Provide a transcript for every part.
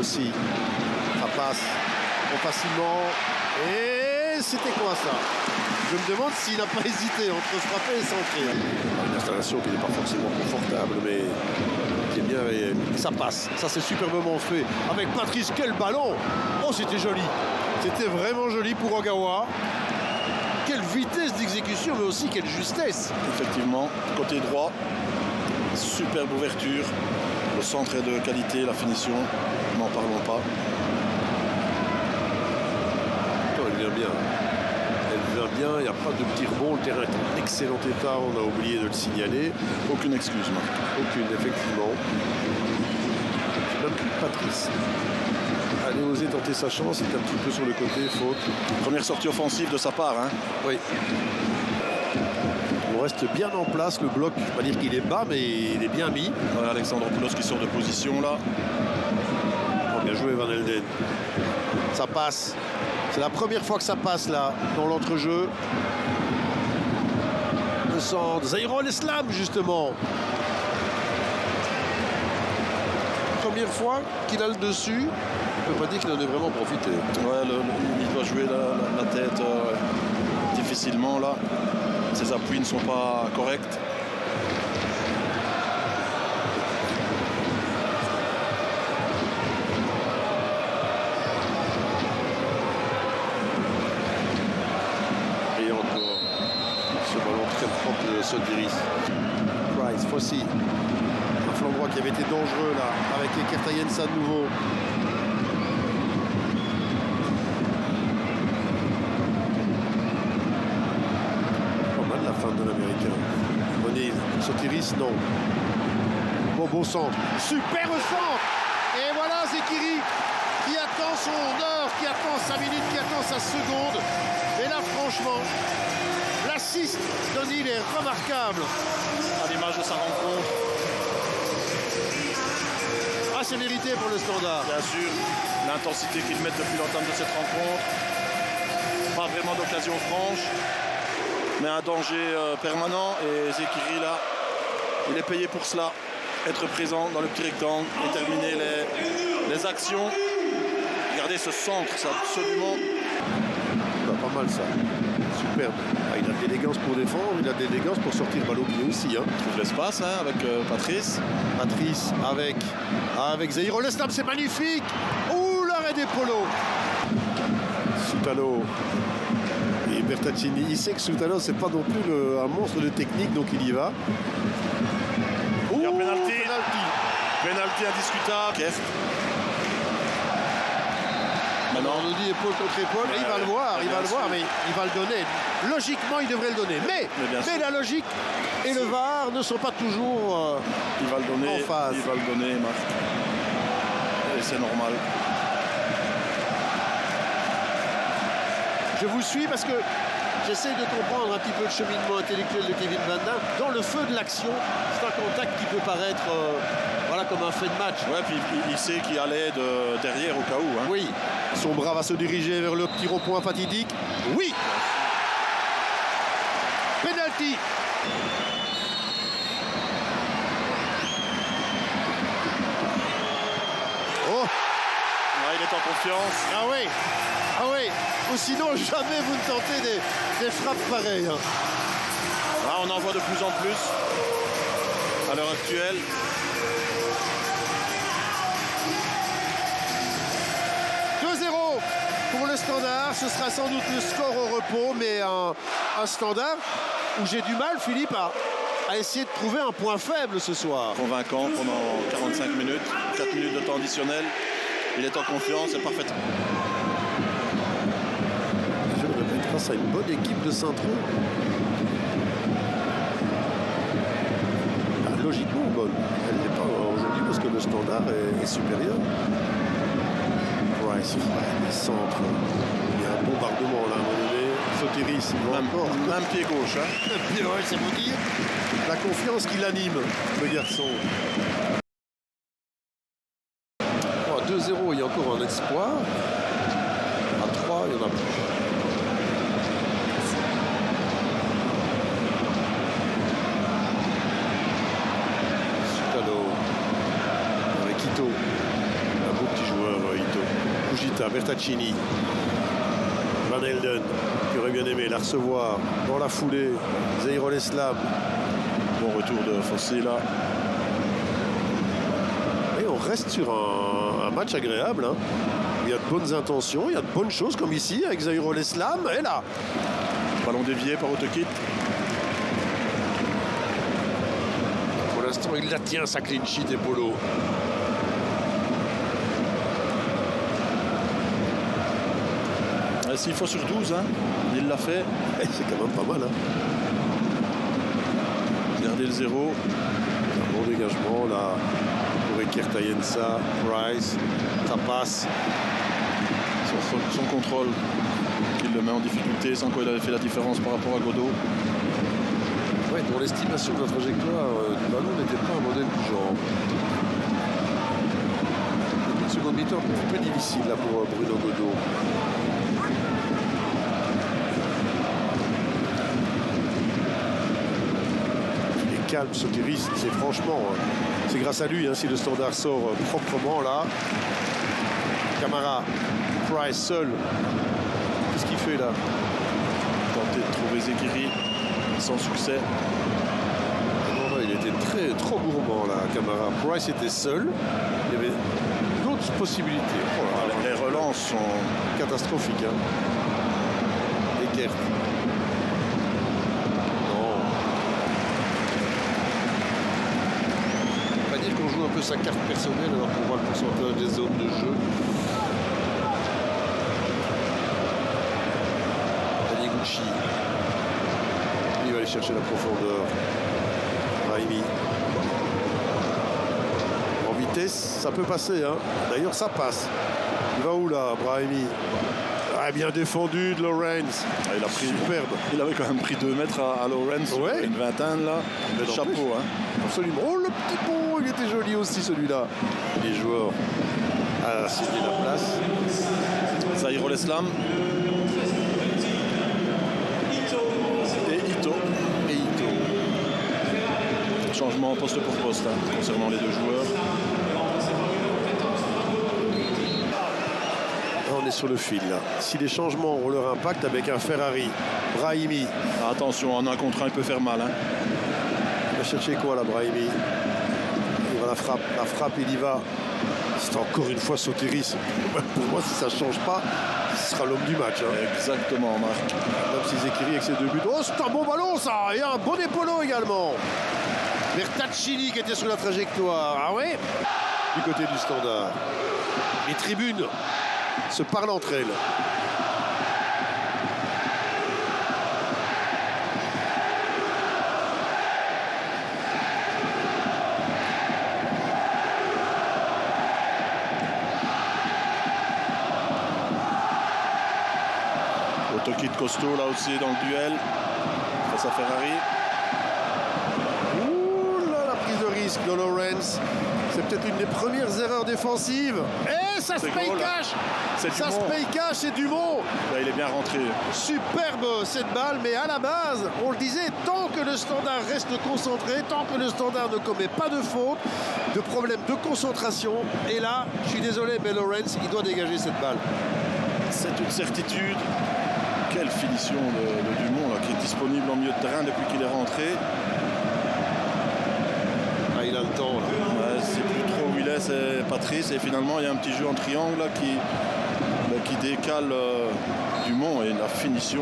Aussi. Ça passe trop facilement. Et c'était quoi ça? Je me demande s'il n'a pas hésité entre frapper et centrer. Une installation qui n'est pas forcément confortable, mais qui est bien réelle. Ça passe. Ça, c'est superbement fait. Avec Patrice, quel ballon! Oh, c'était joli. C'était vraiment joli pour Ogawa. Quelle vitesse d'exécution, mais aussi quelle justesse. Effectivement, côté droit, superbe ouverture. Le centre est de qualité, la finition, n'en parlons pas. Oh, elle vient bien. Elle vient bien, il n'y a pas de petits rebonds. Le terrain est en excellent état, on a oublié de le signaler. Aucune excuse, Marc. Aucune, effectivement. Même Patrice. Allez oser tenter sa chance, il est un petit peu sur le côté, faute. Première sortie offensive de sa part. Hein. Oui. On reste bien en place, le bloc, je ne vais pas dire qu'il est bas, mais il est bien mis. Voilà, Alexandropoulos qui sort de position là. Oh, bien joué Van Helden. Ça passe. C'est la première fois que ça passe là, dans l'entrejeu. Le centre. Zaïrol Islam, justement. Première fois qu'il a le dessus. On ne peut pas dire qu'il en ait vraiment profité. Ouais, il doit jouer la tête difficilement là. Ses appuis ne sont pas corrects. Et encore ce ballon très propre de Sodiris. Price, Fossi. Un flanc droit qui avait été dangereux là, avec Ekertayensa de nouveau. De l'américain. O'Neal, Sotiris, non. Bon centre. Super centre. Et voilà Zekiri qui attend son heure, qui attend sa minute, qui attend sa seconde. Et là, franchement, l'assist d'O'Neal est remarquable. À l'image de sa rencontre. Ah, c'est mérité pour le Standard. Bien sûr, l'intensité qu'ils mettent depuis l'entame de cette rencontre. Pas vraiment d'occasion franche. Mais un danger permanent et Zekiri là, il est payé pour cela. Être présent dans le petit rectangle et terminer les actions. Regardez ce centre, c'est absolument... Pas mal ça, superbe. Ah, il a de l'élégance pour défendre, il a de l'élégance pour sortir le ballon au pied aussi. Hein. Il trouve l'espace hein, avec Patrice. Patrice avec Zaïrol Islam, c'est magnifique. Ouh, l'arrêt des polos. Soutalo. Et Bertaccini, il sait que Soutalo, c'est pas non plus un monstre de technique, donc il y va. Il y a penalty. Penalty indiscutable. Keft. Maintenant, on nous dit épaule contre épaule, il va le voir, mais il va le donner. Logiquement, il devrait le donner. Mais la logique et le VAR ne sont pas toujours il va le donner, en phase. Il va le donner, Marc. Et c'est normal. Je vous suis parce que j'essaie de comprendre un petit peu le cheminement intellectuel de Kevin Van Damme. Dans le feu de l'action, c'est un contact qui peut paraître comme un fait de match. Ouais, puis il sait qu'il allait de derrière au cas où. Hein. Oui. Son bras va se diriger vers le petit rond-point fatidique. Oui. Penalty. Oh. Ouais, il est en confiance. Ah oui. Ah oui. Ou sinon, jamais vous ne tentez des frappes pareilles. Hein. Ah, on en voit de plus en plus à l'heure actuelle. Pour le Standard, ce sera sans doute le score au repos, mais un Standard où j'ai du mal, Philippe, à essayer de trouver un point faible ce soir. Convaincant pendant 45 minutes, 4 minutes de temps additionnel. Il est en confiance, c'est parfait. Je le répète, face à une bonne équipe de Saint-Tron. Logiquement bonne. Elle n'est pas aujourd'hui parce que le Standard est supérieur. Price, les centres. Il y a un bombardement là à un moment donné. Sotiris, même pied gauche. Hein. Ouais, c'est vous dire la confiance qui l'anime, le garçon. 2-0, il y a encore un espoir. À 3, il y en a plus. Soutalo avec Ito. Un beau petit joueur. Keita, Bertaccini. Van Helden, qui aurait bien aimé la recevoir dans la foulée. Zaïrol Islam. Bon retour de Fossé là. Et on reste sur un match agréable. Hein. Il y a de bonnes intentions, il y a de bonnes choses comme ici avec Zaïrol Islam. Et là, ballon dévié par Otokit. pour l'instant, il la tient sa clean sheet et Polo. S'il faut sur 12, hein, il l'a fait. Et c'est quand même pas mal. Hein. Gardez le 0. Un bon dégagement là pour Ekir Tayensa, Price, ça passe. Son contrôle qui le met en difficulté, sans quoi il avait fait la différence par rapport à Godot. Ouais, dont l'estimation de la trajectoire du ballon n'était pas un modèle du genre. Une seconde mi-temps un peu difficile là pour Bruno Godot. Il est calme, Sotiris, c'est franchement, c'est grâce à lui hein, si le Standard sort proprement là. Camara, Price seul. Qu'est-ce qu'il fait là? Tenter de trouver Zekiri sans succès. Non, il était trop gourmand là, Camara. Price était seul. Il y avait d'autres possibilités. Oh là là, Les relances sont catastrophiques. Hein. Ekert. Non. On va dire qu'on joue un peu sa carte personnelle alors qu'on voit le pourcentage des zones de jeu. Taniguchi. Il va aller chercher la profondeur. Brahimi. En vitesse, ça peut passer. Hein. D'ailleurs, ça passe. Il va où là, Brahimi? Ah, bien défendu de Lawrence. Ah, il a pris, superbe. Il avait quand même pris 2 mètres à Lawrence. Ouais. Une vingtaine là. Mais Chapeau. Hein. Absolument. Oh, le petit pont, il était joli aussi celui-là. Les joueurs à céder la place. Zaïrol Islam. Et Ito. Changement poste pour poste hein, concernant les deux joueurs. On est sur le fil là. Si les changements ont leur impact avec un Ferrari, Brahimi. Ah, attention, en 1 contre 1, il peut faire mal. Hein. Il va chercher quoi là, Brahimi? Il va la frappe, il y va. C'est encore une fois Sotiris. Pour moi, si ça ne change pas, ce sera l'homme du match. Hein. Exactement, Marc. Même si Zekiri avec ses 2 buts. Oh, c'est un bon ballon ça. Et un bon épolo également. Bertaccini qui était sur la trajectoire. Ah ouais? Du côté du Standard. Les tribunes se parlent entre elles. Otokit costaud là aussi dans le duel face à Ferrari. Ouh là, la prise de risque de Lawrence. C'est peut-être une des premières erreurs défensives. Et ça se paye cash. Ça se paye cash et Dumont. Là, il est bien rentré. Superbe cette balle, mais à la base, on le disait, tant que le Standard reste concentré, tant que le Standard ne commet pas de faute, de problème de concentration. Et là, je suis désolé, mais Lawrence, il doit dégager cette balle. C'est une certitude. Quelle finition de Dumont là, qui est disponible en milieu de terrain depuis qu'il est rentré. Ah, il a le temps là. Ouais, c'est plus trop où il est, c'est Patrice. Et finalement, il y a un petit jeu en triangle là, qui décale Dumont. Et la finition,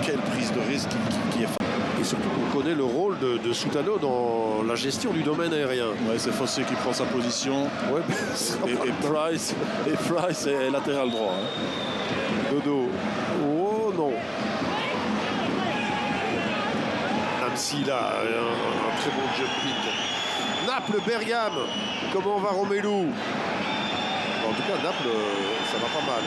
quelle prise de risque qui est faite. Et surtout qu'on connaît le rôle de Soutano dans la gestion du domaine aérien. Ouais, c'est Fossé qui prend sa position. Ouais, et Price est latéral droit. Hein. Dodo. Oh non. Annecy là, un très bon jump pit. Naples, Bergame. Comment va Romelu? En tout cas, Naples, ça va pas mal.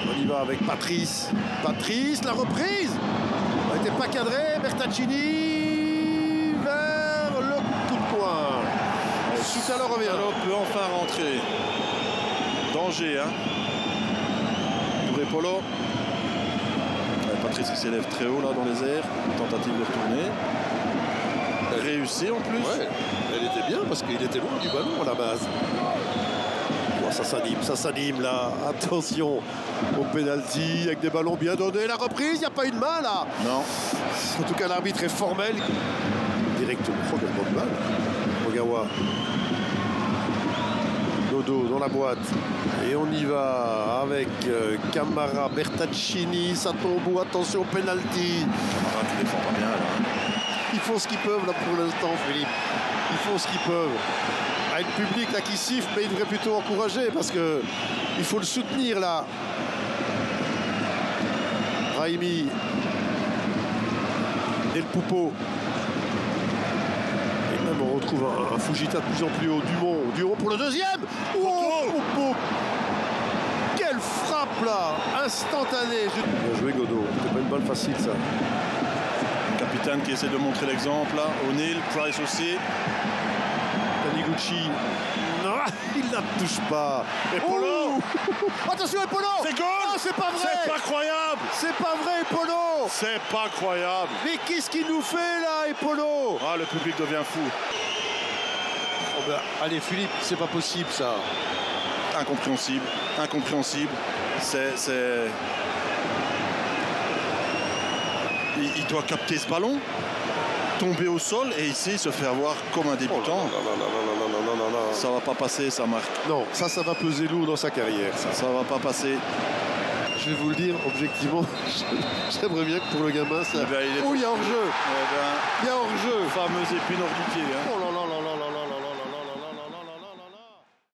On y va avec Patrice. Patrice, la reprise. Elle n'était pas cadrée. Bertaccini vers le coup de poing. Soutalo revient. Alors peut enfin rentrer. Danger, hein. Pour Epolo. Patrice qui s'élève très haut là dans les airs. Tentative de retourner. réussie en plus. Ouais, elle était bien parce qu'il était loin du ballon à la base. Oh, ça s'anime là. Attention au penalty avec des ballons bien donnés. La reprise, il n'y a pas une main là. Non. En tout cas, l'arbitre est formel. Directement, complètement de balle. Ogawa. Dodo dans la boîte. Et on y va avec Camara, Bertaccini, Satombo. Attention au penalty. Camara qui défend pas bien là. Ils font ce qu'ils peuvent là pour l'instant, Philippe. Ils font ce qu'ils peuvent. Il y a le public là qui siffle, mais il devrait plutôt encourager parce que il faut le soutenir là. Raimi. Et le Poupeau. Et même on retrouve un Fujita de plus en plus haut. Dumont pour le deuxième. Oh, Poupeau. Quelle frappe là. Instantanée. Bien joué Godot. C'était pas une balle facile ça. Capitaine qui essaie de montrer l'exemple là. O'Neill, Price aussi. Taniguchi. Non, il la touche pas. Epolo. Attention Epolo. C'est goal. Oh, c'est pas vrai. C'est pas croyable. C'est pas vrai Epolo. C'est pas croyable. Mais qu'est-ce qu'il nous fait là Epolo? Ah, le public devient fou. Oh, ben, allez Philippe, c'est pas possible ça. Incompréhensible. Incompréhensible. C'est... Il doit capter ce ballon, tomber au sol et ici il se fait avoir comme un débutant. Ça va pas passer, ça Marc. Non, ça va peser lourd dans sa carrière. Ça va pas passer. Je vais vous le dire, objectivement, j'aimerais bien que pour le gamin ça. Eh ben, Oh, il y a hors-jeu. Eh ben, Il y a hors-jeu. fameuse épine hors du pied. Hein. Oh là là.